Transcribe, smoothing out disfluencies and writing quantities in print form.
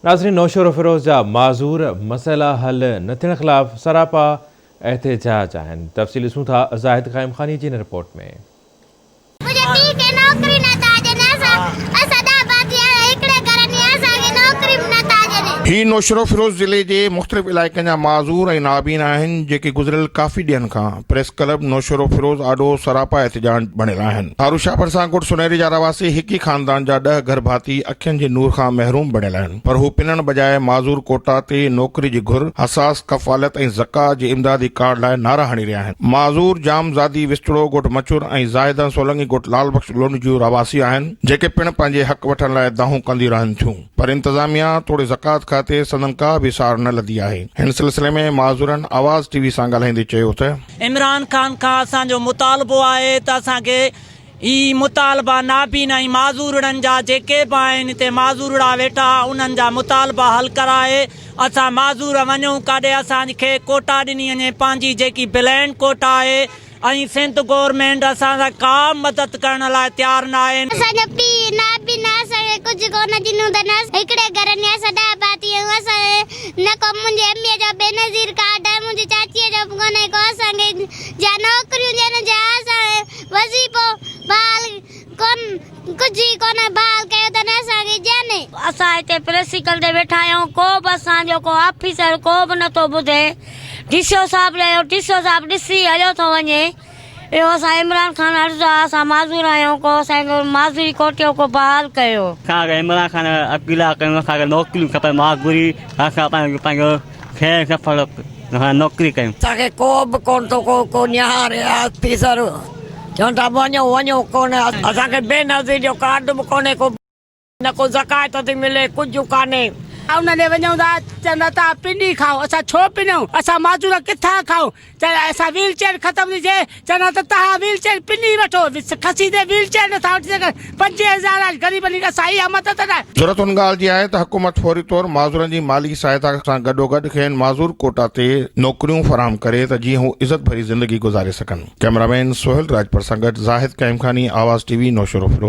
नाज़रीन, नौशर फिरोज़ जा माज़ूर मसइला हल न थियण ख़िलाफ़ सरापा एहतजाज आहिनि। तफ़सील ॾिसूं था ज़ाहिद क़ाइम ख़ानी जी रिपोर्ट में। ही नौशरो फिरोज़ ज़िले के मुख़्तलिफ़ इलाइक़नि जा माज़ूर ऐं नाबीन आहिनि जेके गुज़िरियल काफ़ी ॾींहनि खां प्रेस क्लब नौशरो फिरोज़ आॾो सरापा एहतजाज बणियल आहिनि। हारूशाहपुर सां गुट सुनहरी जा रवासी हिक ई ख़ानदान जा 10 घर भाती अखियुनि जे नूर खां महरूम बणियल आहिनि, पर हू पिनण बजाए माज़ूर कोटा ते नौकरी जी घुर, हसास कफ़ालत ऐं ज़कात जे इमदादी कार्ड लाइ नारा हणी रहिया आहिनि। माज़ूर जामज़ादी विस्तड़ो गोट मचुर ऐं ज़ाहिदा सोलंगी गोट लालबख्श लोन जूं रवासी आहिनि जेके पिण पंहिंजे हक़ वठण लाइ दाहूं कंदी रहनि थियूं, पर इंतज़ामिया तोड़े ज़कात खाते संदन का बि सार न लधी आहे। हिन सिलसिले में माज़ूरनि आवाज़ टीवी सां ॻाल्हाईंदे चयो त इमरान खान खां असांजो मुतालबो आहे त असांखे ही मुतालबा नाबीन ऐं माज़ूरनि जा जेके बि आहिनि हिते माज़ूरा वेठा उन्हनि जा मुतालबा हल कराए असां माज़ूर वञूं काॾे। असांखे कोटा ॾिनी वञे पंहिंजी जेकी ब्लैंड कोटा आहे ऐं सिंध गवर्नमेंट असां सां का मदद करण लाइ तयारु न आहे। कुछ कोन जिन्नू दनस एकड़े घर ने सदा बाती असा न को मुझे अम्मी जो बेनजीर कार्ड है, मुझे चाची जो कोने को संगे जा नौकरी जन जा वजीफो बाल कोन कुछ कोन बाल के तने संगे जाने असा इते प्रेसिकल दे बैठा आयो को बस जो को ऑफिसर को न तो बुधे डीसीओ साहब रहो, डीसीओ साहब डिसी हलो तो वने यो असा इमरान खान असा माज़ूर आयो को माज़ूरी कोटियो को बहाल कयो। इमरान खान अपीला कयूं नौकरी खपे माज़ूरी पंहिंजो ख़ैर सफल नौकरी कयूं। असांखे को बि कोन थो को निहारे ऑफिसर चवनि था वञो वञो कोन असांखे बेनज़ीर जो कार्ड बि कोन्हे, को न को ज़कात थी मिले, कुझु कान्हे। उन्होंने वञूं था चवंदा था पिनी खाओ, असां छो पिनूं, असां माज़ूर किथां खाऊं, असां व्हील चेयर ख़तम थी थिए चवंदा त तव्हां व्हील चेयर पिनी वठो, खसी ते व्हील चेयर नथा वठी सघनि 5000 ग़रीबनि खे सही मदद न। ज़रूरत उन ॻाल्हि जी आहे त हुकूमत फौरी तौर माज़ूरनि जी माली सहायता सां गॾोगॾु खेनि माज़ूर कोटा ते नौकरियूं फराहम करे त जीअं हू इज़त भरी ज़िंदगी गुज़ारे सघनि। कैमरामैन सोहेल राजपर सां गॾु ज़ाहिद क़ाइम ख़ानी, आवाज़ टीवी, नौशरो फिरोज़।